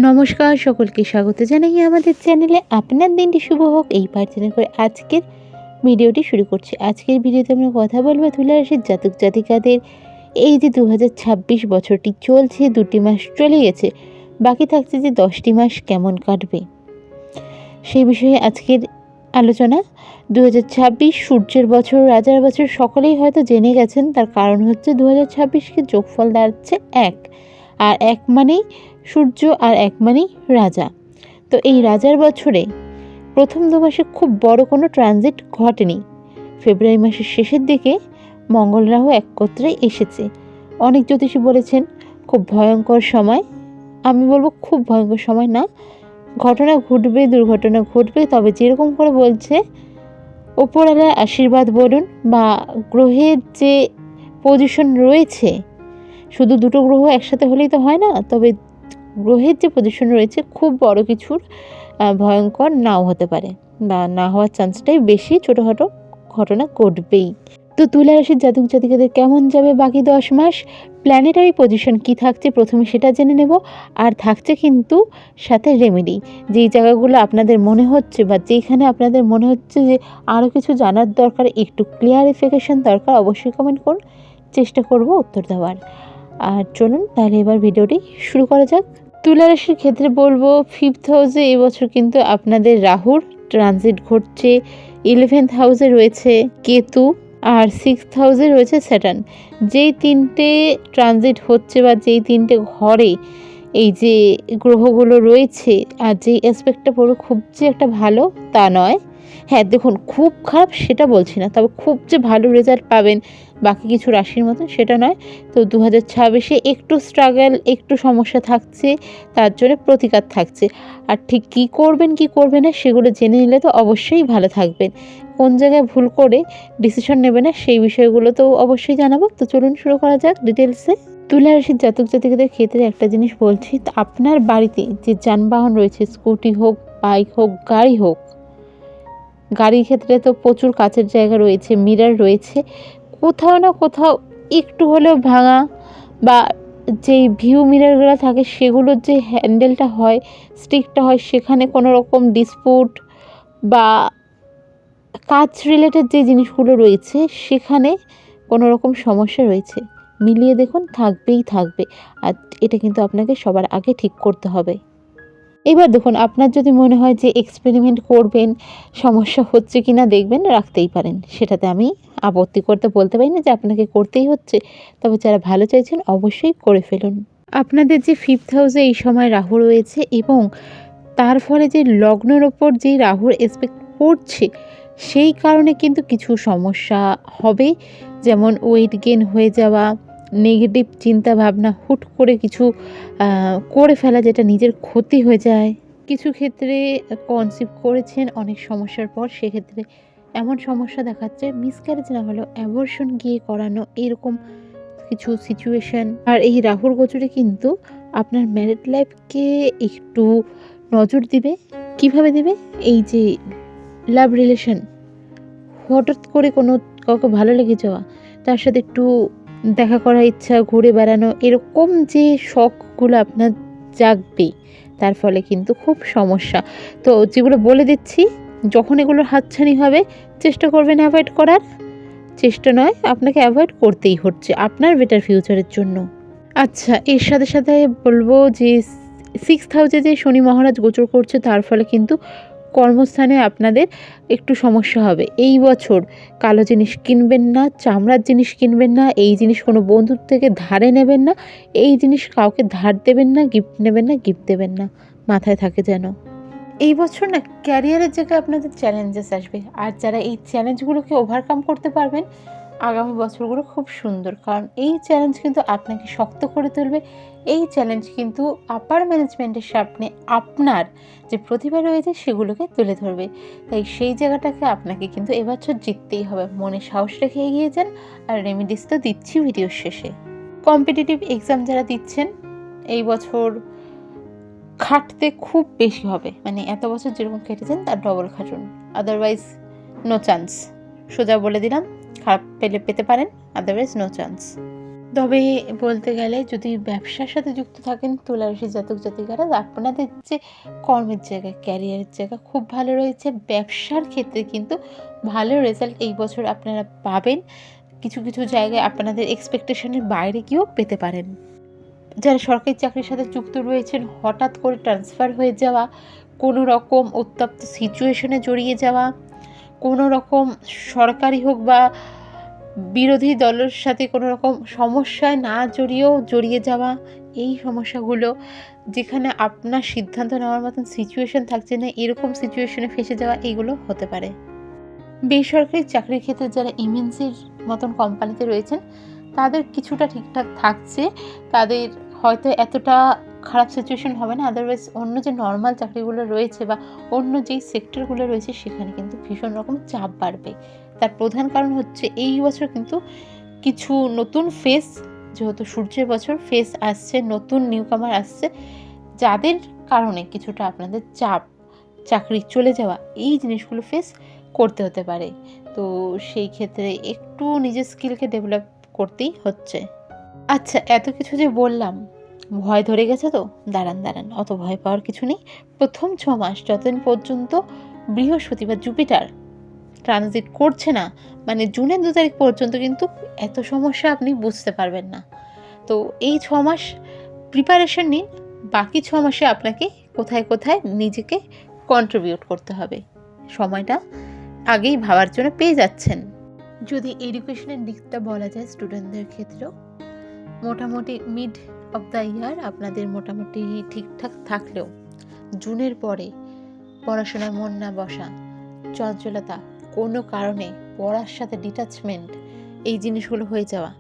নমস্কার, সকলকে স্বাগত জানাই আমাদের চ্যানেলে। আপনার দিনটি শুভ হোক এই প্রার্থনা করে আজকের ভিডিওটি শুরু করছি। আজকের ভিডিওতে আমরা কথা বলবো তুলা রাশির জাতক জাতিকাদের এই যে 2026 বছরটি চলছে, 2টি মাস চলে গেছে, বাকি থাকছে যে 10টি মাস কেমন কাটবে সেই বিষয়ে আজকের আলোচনা। 2026 সূর্যের বছর, রাজার বছর, সকলেই হয়তো জেনে গেছেন। তার কারণ হচ্ছে 2026কে যোগফল দাঁড়াচ্ছে 1, আর 1 মানেই সূর্য, আর 1 মানেই রাজা। তো এই রাজার বছরে প্রথম 2 মাসে খুব বড় কোনো ট্রানজিট ঘটেনি। ফেব্রুয়ারি মাসের শেষের দিকে মঙ্গল রাহু একত্রে এসেছে। অনেক জ্যোতিষী বলেছেন খুব ভয়ঙ্কর সময়। আমি বলবো খুব ভয়ঙ্কর সময় না, ঘটনা ঘটবে, দুর্ঘটনা ঘটবে, তবে যেরকম করে বলছে ওপরওয়ালার আশীর্বাদ বলুন বা গ্রহের যে পজিশন রয়েছে, শুধু দুটো গ্রহ একসাথে হলেই তো হয় না, তবে গ্রহের যে পজিশন রয়েছে খুব বড় কিছুর ভয়ঙ্কর নাও হতে পারে বা না হওয়ার চান্সটাই বেশি, ছোটোখাটো ঘটনা ঘটবেই। তো তুলা রাশির জাতক জাতিকাদের কেমন যাবে বাকি 10 মাস, প্ল্যানেটারি পজিশন কি থাকছে প্রথমে সেটা জেনে নেব। আর থাকছে কিন্তু সাথে রেমেডি, যেই জায়গাগুলো আপনাদের মনে হচ্ছে বা যেখানে আপনাদের মনে হচ্ছে যে আরও কিছু জানার দরকার, একটু ক্লিয়ারিফিকেশন দরকার, অবশ্যই কমেন্ট করুন, চেষ্টা করব উত্তর দেওয়ার। আর চলুন তাহলে এবার ভিডিওটি শুরু করা যাক। তুলা রাশির ক্ষেত্রে বলবো 5th হাউসে এবছর কিন্তু আপনাদের রাহুর ট্রানজিট ঘটছে, 11th হাউসে রয়েছে কেতু, আর 6th হাউসে রয়েছে স্যাটার্ন। যেই 3টে ট্রানজিট হচ্ছে বা যেই 3টে ঘরে এই যে গ্রহগুলো রয়েছে, আর যেই অ্যাসপেক্টটা পড়বে খুব যে একটা ভালো তা নয়। হ্যাঁ দেখুন, খুব খারাপ সেটা বলছি না, তবে খুব যে ভালো রেজাল্ট পাবেন বাকি কিছু রাশির মতন সেটা নয়। তো 2026-এ একটু স্ট্রাগল, একটু সমস্যা থাকছে, তার জন্য প্রতিকার থাকছে। আর ঠিক কী করবেন কী করবেন না সেগুলো জেনে নিলে তো অবশ্যই ভালো থাকবেন। কোন জায়গায় ভুল করে ডিসিশন নেবে না সেই বিষয়গুলো তো অবশ্যই জানাবো। তো চলুন শুরু করা যাক ডিটেলসে। তুলা রাশির জাতক জাতিকাদের ক্ষেত্রে একটা জিনিস বলছি, আপনার বাড়িতে যে যানবাহন রয়েছে, স্কুটি হোক, বাইক হোক, গাড়ি হোক, গাড়ির ক্ষেত্রে তো প্রচুর কাচের জায়গা রয়েছে, মিরর রয়েছে, কোথাও না কোথাও একটু হলেও ভাঙা, বা যেই ভিউ মিররগুলো থাকে সেগুলোর যে হ্যান্ডেলটা হয়, স্টিকটা হয়, সেখানে কোনো রকম ডিসপুট বা কাচ রিলেটেড যে জিনিসগুলো রয়েছে সেখানে কোনো রকম সমস্যা রয়েছে, মিলিয়ে দেখুন, থাকবেই থাকবে। আর এটা কিন্তু আপনাকে সবার আগে ঠিক করতে হবে। এবার দেখুন, আপনার যদি মনে হয় যে এক্সপেরিমেন্ট করবেন, সমস্যা হচ্ছে কি না দেখবেন, রাখতেই পারেন, সেটাতে আমি আপত্তি করতে বলতে পারি না যে আপনাকে করতেই হচ্ছে, তবে যারা ভালো চাইছেন অবশ্যই করে ফেলুন। আপনাদের যে 5th হাউসে এই সময় রাহু রয়েছে এবং তার ফলে যে লগ্নের ওপর যেই রাহুর এসপেক্ট পড়ছে সেই কারণে কিন্তু কিছু সমস্যা হবে, যেমন ওয়েট গেইন হয়ে যাওয়া, নেগেটিভ চিন্তা ভাবনা, হুট করে কিছু করে ফেলা যেটা নিজের ক্ষতি হয়ে যায়। কিছু ক্ষেত্রে কনসিভ করেছেন অনেক সমস্যার পর, সেক্ষেত্রে এমন সমস্যা দেখাচ্ছে মিসক্যারেজ না হলেও অ্যাবর্শন গিয়ে করানো, এরকম কিছু সিচুয়েশন। আর এই রাহুর গোচরে কিন্তু আপনার ম্যারিড লাইফকে একটু নজর দিবে। কিভাবে দিবে? এই যে লাভ রিলেশন, হঠাৎ করে কোনো কাউকে ভালো লেগে যাওয়া, তার সাথে একটু দেখা করার ইচ্ছা, ঘুরে বেড়ানো, এরকম যে শখগুলো আপনার জাগবে, তার ফলে কিন্তু খুব সমস্যা। তো যেগুলো বলে দিচ্ছি, যখন এগুলোর হাতছানি হবে চেষ্টা করবেন অ্যাভয়েড করার। চেষ্টা নয়, আপনাকে অ্যাভয়েড করতেই হচ্ছে আপনার বেটার ফিউচারের জন্য। আচ্ছা, এর সাথে সাথে বলবো যে 6th হাউসে যে শনি মহারাজ গোচর করছে তার ফলে কিন্তু কর্মস্থানে আপনাদের একটু সমস্যা হবে। এই বছর কালো জিনিস কিনবেন না, চামড়ার জিনিস কিনবেন না, এই জিনিস কোনো বন্ধুর থেকে ধারে নেবেন না, এই জিনিস কাউকে ধার দেবেন না, গিফট নেবেন না, গিফট দেবেন না, মাথায় থাকে যেন। এই বছর না ক্যারিয়ারের জায়গায় আপনাদের চ্যালেঞ্জেস আসবে, আর যারা এই চ্যালেঞ্জগুলোকে ওভারকাম করতে পারবেন আগামী বছরগুলো খুব সুন্দর, কারণ এই চ্যালেঞ্জ কিন্তু আপনাকে শক্ত করে তুলবে। এই চ্যালেঞ্জ কিন্তু আপার ম্যানেজমেন্টের সামনে আপনার যে প্রতিভা রয়েছে সেগুলোকে তুলে ধরবে। তাই সেই জায়গাটাকে আপনাকে কিন্তু এবছর জিততেই হবে। মনে সাহস রেখে এগিয়ে যান। আর রেমিডিস তো দিচ্ছি ভিডিওর শেষে। কম্পিটিটিভ এক্সাম যারা দিচ্ছেন এই বছর খাটতে খুব বেশি হবে, মানে এত বছর যেরকম খেটেছেন তার double Khatun, otherwise no chance. সোজা বলে দিলাম, খারাপ পেলে পেতে পারেন, আদারওয়াইজ নো চান্স। তবে বলতে গেলে যদি ব্যবসার সাথে যুক্ত থাকেন তুলা রাশির জাতক জাতিকারা, আপনাদের যে কর্মের জায়গা, ক্যারিয়ারের জায়গা খুব ভালো রয়েছে। ব্যবসার ক্ষেত্রে কিন্তু ভালো রেজাল্ট এই বছর আপনারা পাবেন। কিছু কিছু জায়গায় আপনাদের এক্সপেকটেশনের বাইরে গিয়েও পেতে পারেন। যারা সরকারি চাকরির সাথে যুক্ত রয়েছেন, হঠাৎ করে ট্রান্সফার হয়ে যাওয়া, কোনো রকম উত্তপ্ত সিচুয়েশনে জড়িয়ে যাওয়া, কোনো রকম সরকারি হোক বা বিরোধী দলের সাথে কোনো রকম সমস্যায় না জড়িয়ে যাওয়া, এই সমস্যাগুলো যেখানে আপনার সিদ্ধান্ত নেওয়ার মতন সিচুয়েশন থাকছে না, এরকম সিচুয়েশনে ফেসে যাওয়া, এইগুলো হতে পারে। বেসরকারি চাকরির ক্ষেত্রে যারা এমএনসির মতন কোম্পানিতে রয়েছেন তাদের কিছুটা ঠিকঠাক থাকছে, তাদের হয়তো এতটা খারাপ সিচুয়েশন হবে না। আদারওয়াইজ অন্য যে নর্মাল চাকরিগুলো রয়েছে বা অন্য যেই সেক্টরগুলো রয়েছে সেখানে কিন্তু ভীষণ রকম চাপ বাড়বে। তার প্রধান কারণ হচ্ছে এই বছর কিন্তু কিছু নতুন ফেস, যেহেতু সূর্যের বছর, ফেস আসছে, নতুন নিউকামার আসছে, যাদের কারণে কিছুটা আপনাদের চাপ, চাকরি চলে যাওয়া, এই জিনিসগুলো ফেস করতে হতে পারে। তো সেই ক্ষেত্রে একটু নিজের স্কিলকে ডেভেলপ করতেই হচ্ছে। আচ্ছা, এত কিছু যে বললাম, ভয় ধরে গেছে তো? দাঁড়ান, অত ভয় পাওয়ার কিছু নেই। প্রথম 6 মাস যতদিন পর্যন্ত বৃহস্পতি বা জুপিটার ট্রানজিট করছে না, মানে জুনের 2 তারিখ পর্যন্ত কিন্তু এত সমস্যা আপনি বুঝতে পারবেন না। তো এই 6 মাস প্রিপারেশন নিন। বাকি 6 মাসে আপনাকে কোথায় কোথায় নিজেকে কন্ট্রিবিউট করতে হবে, সময়টা আগেই ভাবার জন্য পেয়ে যাচ্ছেন। যদি এডুকেশনের দিকটা বলা যায়, স্টুডেন্টদের ক্ষেত্রেও মোটামুটি মিড অফ দ্য ইয়ার আপনাদের মোটামুটি ঠিকঠাক থাকলেও জুনের পরে পড়াশোনায় মন না বসা, চঞ্চলতা, কোনো কারণে পড়ার সাথে ডিটাচমেন্ট, এই জিনিসগুলো হয়ে যাওয়া,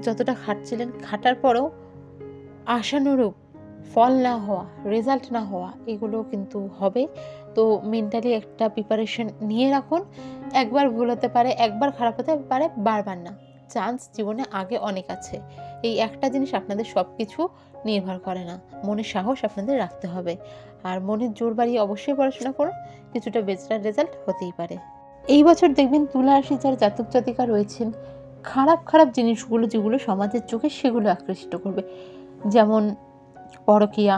যতটা খাটছিলেন খাটার পরেও আশানুরূপ ফল না হওয়া, রেজাল্ট না হওয়া, এগুলো কিন্তু হবে। তো মেন্টালি একটা প্রিপারেশন নিয়ে রাখুন। একবার ভুল হতে পারে, একবার খারাপ হতে পারে, বারবার না। চান্স জীবনে আগে অনেক আছে। এই একটা জিনিস আপনাদের সব কিছু নির্ভর করে না। মনের সাহস আপনাদের রাখতে হবে, আর মনের জোর বাড়িয়ে অবশ্যই পড়াশোনা করুন, কিছুটা বেটার রেজাল্ট হতেই পারে। এই বছর দেখবেন তুলা রাশি যারা জাতক জাতিকা রয়েছেন, খারাপ জিনিসগুলো যেগুলো সমাজের চোখে, সেগুলো আকৃষ্ট করবে। যেমন পরকীয়া,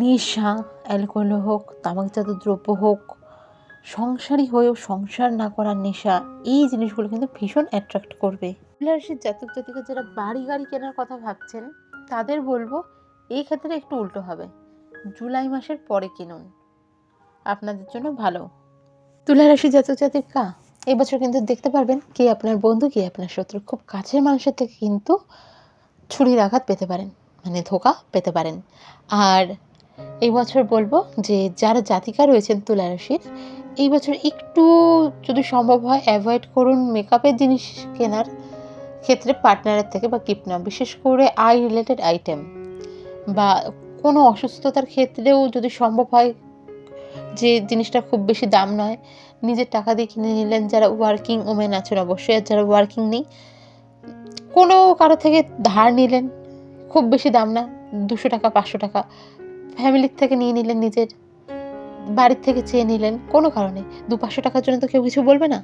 নেশা, অ্যালকোহল হোক, তামাকজাত দ্রব্য হোক, সংসারী হয়েও সংসার না করার নেশা, এই জিনিসগুলো কিন্তু ভীষণ অ্যাট্রাক্ট করবে। তুলা রাশির জাতক জাতিকা যারা বাড়ি গাড়ি কেনার কথা ভাবছেন, তাদের বলবো এই ক্ষেত্রে একটু উল্টো হবে। জুলাই মাসের পরে কিনুন, আপনাদের জন্য ভালো। তুলা রাশির জাতক জাতিকা এবছর কিন্তু দেখতে পারবেন কে আপনার বন্ধু, কে আপনার শত্রু। খুব কাছের মানুষের থেকে কিন্তু ছুরির আঘাত পেতে পারেন, মানে ধোঁকা পেতে পারেন। আর এই বছর বলবো যে যারা জাতিকা রয়েছেন তুলা রাশির, এই বছর একটু যদি সম্ভব হয় অ্যাভয়েড করুন মেকআপের জিনিস কেনার ক্ষেত্রে পার্টনারের থেকে, বা গিফট নেওয়া, বিশেষ করে আই রিলেটেড আইটেম, বা কোনো অসুস্থতার ক্ষেত্রেও যদি সম্ভব হয় যে জিনিসটা খুব বেশি দাম নয়, নিজের টাকা দিয়ে কিনে নিলেন। যারা ওয়ার্কিং ওমেন আছেন অবশ্যই, আর যারা ওয়ার্কিং নেই, কোনো কারো থেকে ধার নিলেন, খুব বেশি দাম না, 200 টাকা 500 টাকা, ফ্যামিলির থেকে নিয়ে নিলেন, নিজের বাড়ির থেকে চেয়ে নিলেন, কোনো কারণে 200-500 টাকার জন্য তো কেউ কিছু বলবে না।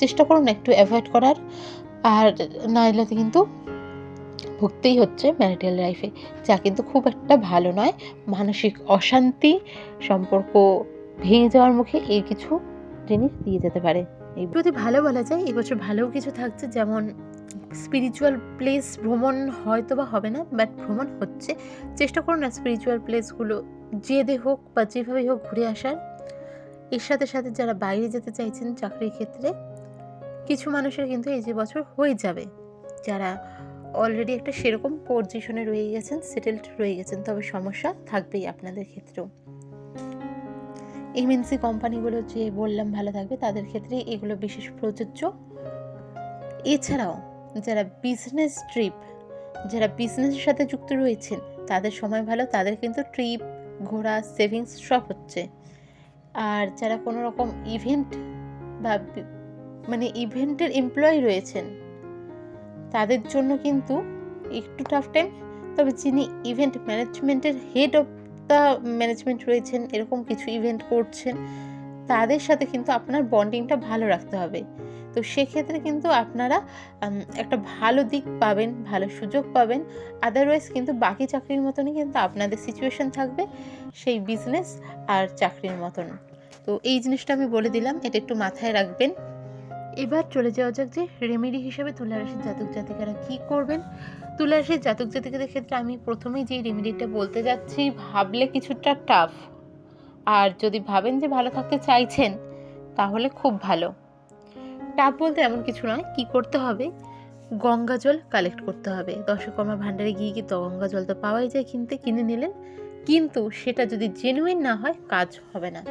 চেষ্টা করুন একটু অ্যাভয়েড করার, আর না এলাতে কিন্তু ভুগতেই হচ্ছে ম্যারিটাল লাইফে, যা কিন্তু খুব একটা ভালো নয়। মানসিক অশান্তি, সম্পর্ক ভেঙে যাওয়ার মুখে এই কিছু জিনিস দিয়ে যেতে পারে। এই যদি ভালো বলা যায়, এবছর ভালোও কিছু থাকছে, যেমন স্পিরিচুয়াল প্লেস ভ্রমণ হয়তো বা হবে না, বাট ভ্রমণ হচ্ছে। চেষ্টা করুন না স্পিরিচুয়াল প্লেসগুলো জেদে হোক বা যেভাবেই হোক ঘুরে আসার। এর সাথে সাথে যারা বাইরে যেতে চাইছেন চাকরির ক্ষেত্রে, কিছু মানুষের কিন্তু এই যে বছর হয়ে যাবে, যারা অলরেডি একটা সেরকম পজিশনে রয়ে গেছেন, সেটেলড রয়ে গেছেন। তবে সমস্যা থাকবেই আপনাদের ক্ষেত্রেও। এমএনসি কোম্পানিগুলো যে বললাম ভালো থাকবে, তাদের ক্ষেত্রে এগুলো বিশেষ প্রযোজ্য। এছাড়াও যারা বিজনেস ট্রিপ, যারা বিজনেসের সাথে যুক্ত রয়েছেন, তাদের সময় ভালো, তাদের কিন্তু ট্রিপ, ঘোরা, সেভিংস সব হচ্ছে। আর যারা কোনো রকম ইভেন্ট বা মানে ইভেন্টের এমপ্লয়ি রয়েছেন, তাদের জন্য কিন্তু একটু টাফ টাইম। তবে যিনি ইভেন্ট ম্যানেজমেন্টের হেড অফ দ্য ম্যানেজমেন্ট রয়েছেন, এরকম কিছু ইভেন্ট করছেন, তাদের সাথে কিন্তু আপনার বন্ডিংটা ভালো রাখতে হবে। তো সেক্ষেত্রে কিন্তু আপনারা একটা ভালো দিক পাবেন, ভালো সুযোগ পাবেন। আদারওয়াইজ কিন্তু বাকি চাকরির মতনই কিন্তু আপনাদের সিচুয়েশন থাকবে সেই বিজনেস আর চাকরির মতন। তো এই জিনিসটা আমি বলে দিলাম, এটা একটু মাথায় রাখবেন। এবার চলে যাওয়া যাক যে রেমেডি হিসেবে তুলা রাশির জাতক জাতিকারা কী করবেন। তুলা রাশির জাতক জাতিকাদের ক্ষেত্রে আমি প্রথমেই যে রেমেডিটা বলতে যাচ্ছি, ভাবলে কিছুটা টাফ, আর যদি ভাবেন যে ভালো থাকতে চাইছেন তাহলে খুব ভালো। টাফ বলতে এমন কিছু নয়, কি করতে হবে, গঙ্গা জল কালেক্ট করতে হবে। দশকর্মা ভাণ্ডারে গিয়ে কি তো গঙ্গা জল তো পাওয়াই যায়, কিনে নিলেন, কিন্তু সেটা যদি জেনুইন না হয় কাজ হবে না।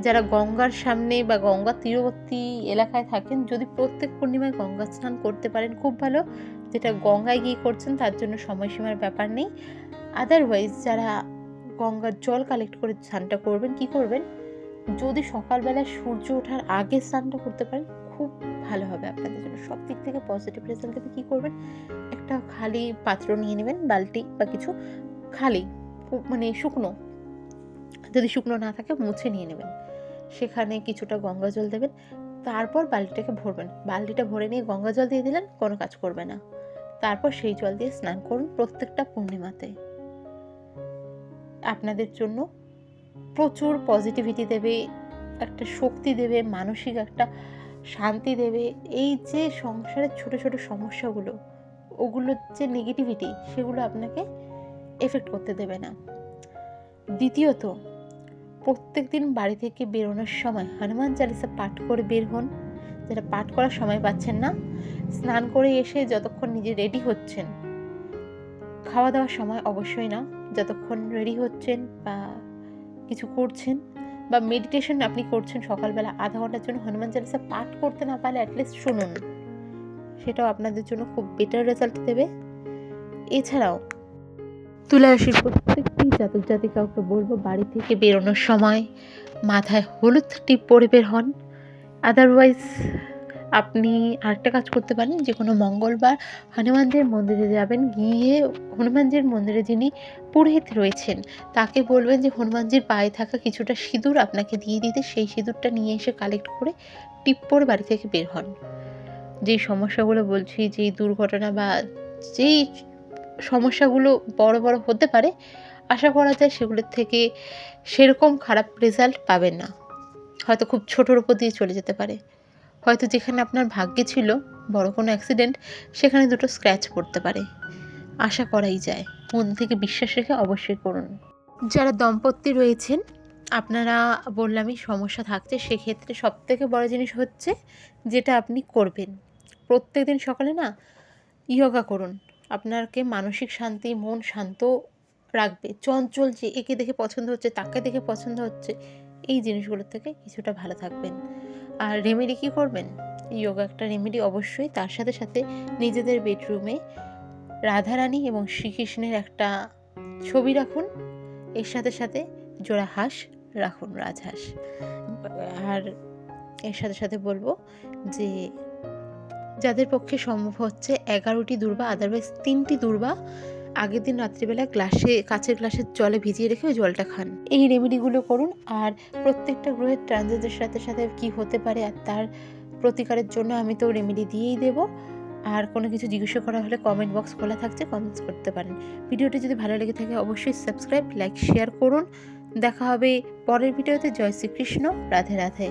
যারা গঙ্গার সামনে বা গঙ্গার তীরবর্তী এলাকায় থাকেন, যদি প্রত্যেক পূর্ণিমায় গঙ্গা স্নান করতে পারেন খুব ভালো। যেটা গঙ্গায় গিয়ে করছেন তার জন্য সময়সীমার ব্যাপার নেই। আদারওয়াইজ যারা গঙ্গার জল কালেক্ট করে স্নানটা করবেন, কি করবেন, যদি সকালবেলা সূর্য ওঠার আগে স্নানটা করতে পারেন খুব ভালো হবে আপনাদের জন্য, সব দিক থেকে পজিটিভ রেজাল্ট দেবে। কী করবেন, একটা খালি পাত্র নিয়ে নেবেন, বালতি বা কিছু, খালি মানে শুকনো, যদি শুকনো না থাকে মুছে নিয়ে নেবেন, সেখানে কিছুটা গঙ্গা জল দেবেন, তারপর বালতিটাকে ভরবেন। বালতিটা ভরে নিয়ে গঙ্গা জল দিয়ে দিলেন, কোনো কাজ করবে না। তারপর সেই জল দিয়ে স্নান করুন প্রত্যেকটা পূর্ণিমাতে। আপনাদের জন্য প্রচুর পজিটিভিটি দেবে, একটা শক্তি দেবে, মানসিক একটা শান্তি দেবে। এই যে সংসারের ছোট ছোট সমস্যাগুলো, ওগুলোর যে নেগেটিভিটি, সেগুলো আপনাকে এফেক্ট করতে দেবে না। দ্বিতীয়ত, প্রত্যেক দিন বাড়ি থেকে বেরোনোর সময় হনুমান চালিসা পাঠ করে বের হন। যারা পাঠ করার সময় পাচ্ছেন না, স্নান করে এসে যতক্ষণ নিজে রেডি হচ্ছেন, খাওয়া দাওয়ার সময় অবশ্যই না, যতক্ষণ রেডি হচ্ছেন বা কিছু করছেন বা মেডিটেশন আপনি করছেন সকালবেলা, আধা ঘন্টার জন্য হনুমান চালিসা পাঠ করতে না পারলে অ্যাটলিস্ট শুনুন, সেটাও আপনাদের জন্য খুব বেটার রেজাল্ট দেবে। এছাড়াও তুলা রাশির প্রত্যেকটি জাতক জাতিকাকে বলবো, বাড়ি থেকে বেরোনোর সময় মাথায় হলুদ টিপ পরে বের হন। আদারওয়াইজ আপনি আরেকটা কাজ করতে পারেন, যে কোনো মঙ্গলবার হনুমানজির মন্দিরে যাবেন, গিয়ে হনুমানজির মন্দিরে যিনি পুরোহিত রয়েছেন তাকে বলবেন যে হনুমানজির পায়ে থাকা কিছুটা সিঁদুর আপনাকে দিয়ে দিতে, সেই সিঁদুরটা নিয়ে এসে কালেক্ট করে টিপ পরে বাড়ি থেকে বের হন। যেই সমস্যাগুলো বলছি, যেই দুর্ঘটনা বা যেই সমস্যাগুলো বড় বড় হতে পারে, আশা করা যায় সেগুলোর থেকে সেরকম খারাপ রেজাল্ট পাবেন না। হয়তো খুব ছোটোর উপর দিয়ে চলে যেতে পারে, হয়তো যেখানে আপনার ভাগ্যে ছিল বড় কোনো অ্যাক্সিডেন্ট, সেখানে দুটো স্ক্র্যাচ পড়তে পারে, আশা করাই যায়। মন থেকে বিশ্বাস রেখে অবশ্যই করুন। যারা দম্পতি রয়েছেন, আপনারা বললামই সমস্যা থাকছে, সেক্ষেত্রে সবথেকে বড় জিনিস হচ্ছে যেটা আপনি করবেন, প্রত্যেক দিন সকালে না ইয়োগা করুন। আপনাকে মানসিক শান্তি, মন শান্ত রাখবে। চঞ্চল যে একে দেখে পছন্দ হচ্ছে, তাকে দেখে পছন্দ হচ্ছে, এই জিনিসগুলোর থেকে কিছুটা ভালো থাকবেন। আর রেমেডি কী করবেন, ইয়োগা একটা রেমেডি অবশ্যই, তার সাথে সাথে নিজেদের বেডরুমে রাধারানী এবং শ্রীকৃষ্ণের একটা ছবি রাখুন, এর সাথে সাথে জোড়া হাঁস রাখুন, রাজহাঁস। আর এর সাথে সাথে বলবো যে যাদের পক্ষে সম্ভব হচ্ছে 11টি দূর্বা, আদারওয়াইজ 3টি দূর্বা আগের দিন রাত্রিবেলা কাচের গ্লাসের জলে ভিজিয়ে রেখে ওই জলটা খান। এই রেমেডিগুলো করুন। আর প্রত্যেকটা গ্রহের ট্রানজিটের সাথে সাথে কি হতে পারে আর তার প্রতিকারের জন্য আমি তো রেমেডি দিয়েই দেবো। আর কোনো কিছু জিজ্ঞাসা করা হলে কমেন্ট বক্স খোলা থাকছে, কমেন্টস করতে পারেন। ভিডিওটি যদি ভালো লেগে থাকে অবশ্যই সাবস্ক্রাইব, লাইক, শেয়ার করুন। দেখা হবে পরের ভিডিওতে। জয় শ্রীকৃষ্ণ, রাধে রাধে।